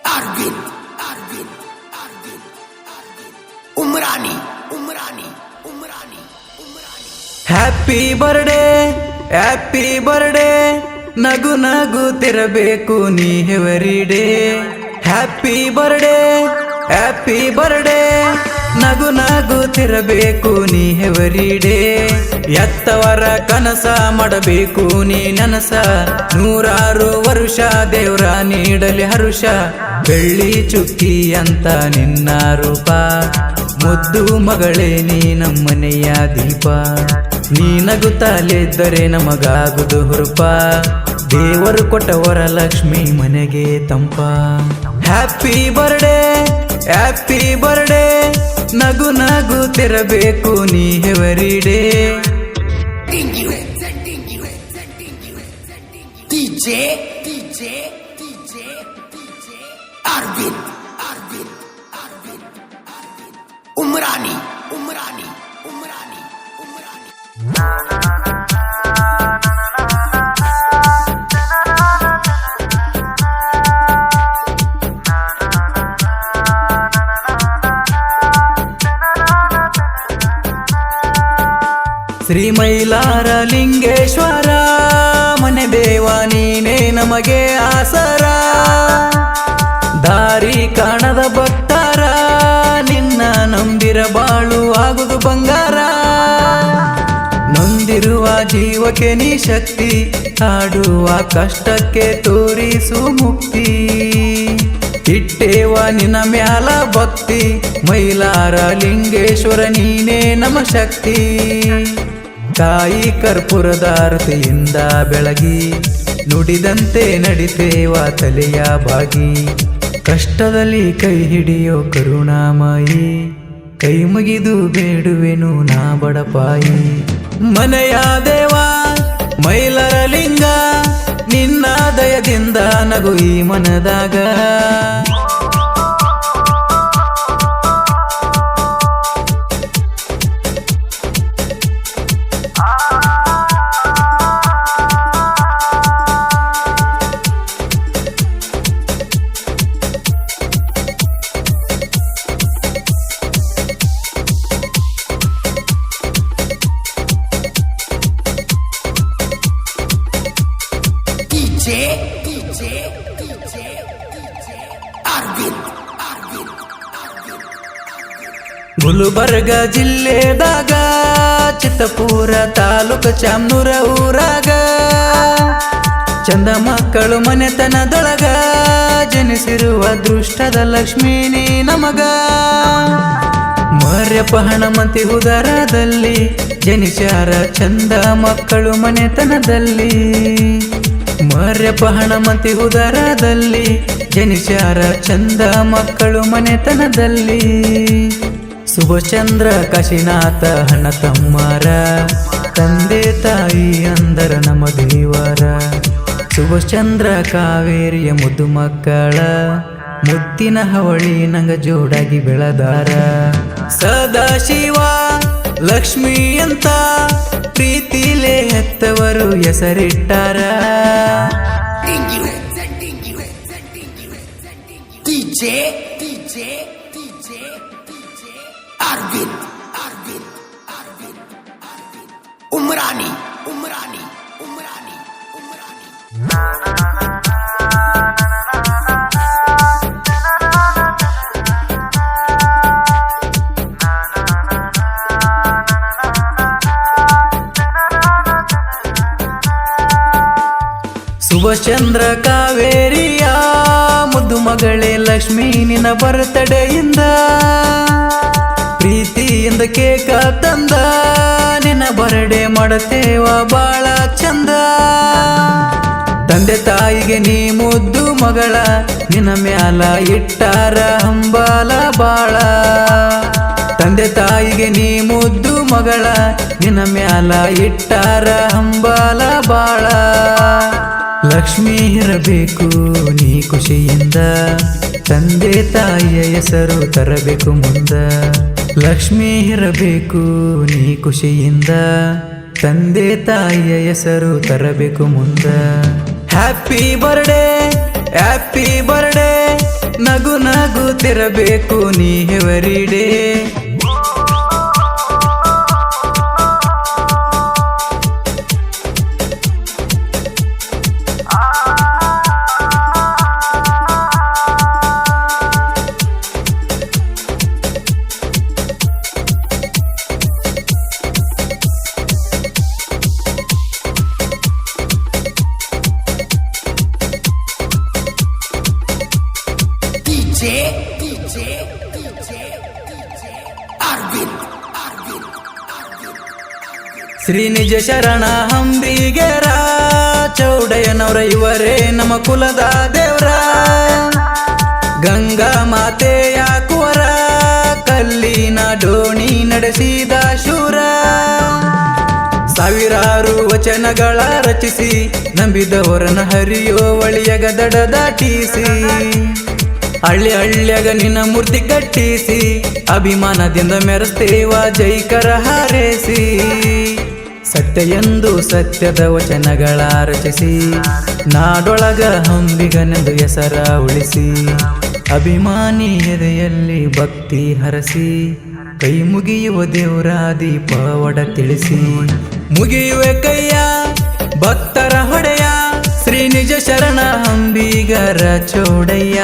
Arvind Umrani happy birthday ನಗು ನಗುತ್ತಿರಬೇಕು ನೀ ಎವರಿ ಡೇ ಹ್ಯಾಪಿ ಬರ್ಡೇ ನಗು ನಗುತ್ತಿರಬೇಕು ನೀ ಎವರಿ ಡೇ ಎತ್ತವರ ಕನಸ ಮಾಡಬೇಕು ನೀ ನನಸ ನೂರಾರು ವರುಷ ದೇವ್ರ ನೀಡಲಿ ಹರುಷ ಬೆಳ್ಳಿ ಚುಕ್ಕಿ ಅಂತ ನಿನ್ನ ರೂಪ ಮುದ್ದು ಮಗಳೇ ನೀ ನಮ್ಮನೆಯ ದೀಪ ನೀ ನಗುತ್ತಲಿದ್ದರೆ ನಮಗಾಗುದು ಹುರುಪ ದೇವರು ಕೊಟ್ಟವರ ಲಕ್ಷ್ಮಿ ಮನೆಗೆ ತಂಪ ಹ್ಯಾಪಿ ಬರ್ಡೇ ನಗು ನಗುತ್ತಿರಬೇಕು ನೀ every day DJ Arvind Umrani Shri Mailara Lingeshwara ಮನೆ ದೇವ ನೀನೇ ನಮಗೆ ಆಸರ ದಾರಿ ಕಾಣದ ಭಕ್ತರ ನಿನ್ನ ನಂಬಿರ ಬಾಳು ಆಗುದು ಬಂಗಾರ ನೊಂದಿರುವ ಜೀವಕ್ಕೆ ನೀ ಶಕ್ತಿ ಆಡುವ ಕಷ್ಟಕ್ಕೆ ತೋರಿಸು ಮುಕ್ತಿ ಇಟ್ಟೇವ ನಿನ್ನ ಮ್ಯಾಲ ಭಕ್ತಿ ಮೈಲಾರ ಲಿಂಗೇಶ್ವರ ನೀನೇ ನಮ ಶಕ್ತಿ ಕಾಯಿ ಕರ್ಪೂರದಾರತಿಯಿಂದ ಬೆಳಗಿ ನುಡಿದಂತೆ ನಡಿತೇವ ತಲೆಯ ಬಾಗಿ ಕಷ್ಟದಲ್ಲಿ ಕೈ ಹಿಡಿಯೋ ಕರುಣಾಮಯಿ ಕೈ ಮುಗಿದು ಬೇಡುವೆನು ನಾ ಬಡಪಾಯಿ ಮನೆಯ ದೇವ ಮೈಲಾರ ಲಿಂಗ ನಿನ್ನ ದಯದಿಂದ ನಗು ಈ ಮನದಾಗ DJ Arvind ಗುಲ್ಬರ್ಗ ಜಿಲ್ಲೆದಾಗ ಚಿತ್ತಪುರ ತಾಲೂಕು ಚಾಮನೂರ ಊರಾಗ ಚಂದ ಮಕ್ಕಳು ಮನೆತನದೊಳಗ ಜನಿಸಿರುವ ಅದೃಷ್ಟದ ಲಕ್ಷ್ಮೀ ನೀ ನಮಗ ಮರ್ಯಪ್ಪ ಹಣಮಂತಿ ಉದರದಲ್ಲಿ ಜನಿಸ್ಯಾರ ಚಂದ ಮಕ್ಕಳು ಮನೆತನದಲ್ಲಿ ಮರ್ಯಪ್ಪ ಹಣಮಂತಿ ಉದರದಲ್ಲಿ ಜನಿಸ್ಯಾರ ಚಂದ ಮಕ್ಕಳು ಮನೆತನದಲ್ಲಿ ಸುಭಚಂದ್ರ ಕಾಶಿನಾಥ ಹಣ ತಮ್ಮರ ತಂದೆ ತಾಯಿ ಅಂದರ ನಮ್ಮ ದೇವರ ಸುಭಚಂದ್ರ ಕಾವೇರಿಯ ಮುದ್ದು ಮಕ್ಕಳ ಮುತ್ತಿನ ಹವಳಿ ನಂಗ ಜೋಡಾಗಿ ಬೆಳೆದಾರ ಸದಾಶಿವ ಲಕ್ಷ್ಮಿ ಅಂತ ಪ್ರೀತಿಲೇ ಹೆತ್ತವರು ಹೆಸರಿಟ್ಟಾರ DJ Arvind Umrani ಸುಭಚಂದ್ರ ಕಾವೇರಿಯ ಮುದ್ದು ಮಗಳೇ ಲಕ್ಷ್ಮೀ ನಿನ್ನ ಬರ್ತಡೆಯಿಂದ ಪ್ರೀತಿಯಿಂದ ಕೇಕ ತಂದ ನಿನ್ನ ಬರ್ಡೇ ಮಾಡತೇವ ಬಾಳ ಚಂದ ತಂದೆ ತಾಯಿಗೆ ನೀ ಮುದ್ದು ಮಗಳ ನಿನ್ನ ಮ್ಯಾಲ ಇಟ್ಟಾರ ಹಂಬಾಲ ಬಾಳ ತಂದೆ ತಾಯಿಗೆ ನೀ ಮುದ್ದು ಮಗಳ ನಿನ್ನ ಮ್ಯಾಲ ಇಟ್ಟಾರ ಹಂಬಾಲ ಬಾಳ ಲಕ್ಷ್ಮೀ ಇರಬೇಕು ನೀ ಖುಷಿಯಿಂದ ತಂದೆ ತಾಯಿಯ ಹೆಸರು ತರಬೇಕು ಮುಂದ ಲಕ್ಷ್ಮೀ ಇರಬೇಕು ನೀ ಖುಷಿಯಿಂದ ತಂದೆ ತಾಯಿಯ ಹೆಸರು ತರಬೇಕು ಮುಂದ ಹ್ಯಾಪಿ ಬರ್ಡೇ ನಗು ನಗುತ್ತಿರಬೇಕು ನೀ ಎವರಿಡೇ. DJ ಅರವಿಂದ್ ಶ್ರೀನಿಜ ಶರಣ ಹಂಬಿಗೆರ ಚೌಡಯ್ಯನವರ ಇವರೇ ನಮ್ಮ ಕುಲದ ದೇವ್ರ. ಗಂಗಾ ಮಾತೆಯ ಕುವರ ಕಲ್ಲಿನ ಡೋಣಿ ನಡೆಸಿದ ಶೂರ. ಸಾವಿರಾರು ವಚನಗಳ ರಚಿಸಿ ನಂಬಿದವರನ್ನ ಹರಿಯೋ ಒಳಿಯಗ ದಡ ದಾಟಿಸಿ. ಹಳ್ಳ್ಯಾಗ ನಿನ್ನ ಮೂರ್ತಿ ಕಟ್ಟಿಸಿ ಅಭಿಮಾನದಿಂದ ಮೆರೆಸ್ತೇವ ಜೈಕರ ಹಾರೈಸಿ. ಸತ್ಯ ಎಂದು ಸತ್ಯದ ವಚನಗಳ ರಚಿಸಿ ನಾಡೊಳಗ ಹಂಬಿಗನೆಂದು ಹೆಸರ ಉಳಿಸಿ. ಅಭಿಮಾನಿ ಎದೆಯಲ್ಲಿ ಭಕ್ತಿ ಹರಸಿ ಕೈ ಮುಗಿಯುವ ದೇವರ ದೀಪ ಒಡ ತಿಳಿಸಿ. ಮುಗಿಯುವೆ ಕೈಯ ಭಕ್ತರ ಹೊಡೆಯ ಶ್ರೀನಿಜ ಶರಣ ಹಂಬಿಗರ ಚೌಡಯ್ಯ.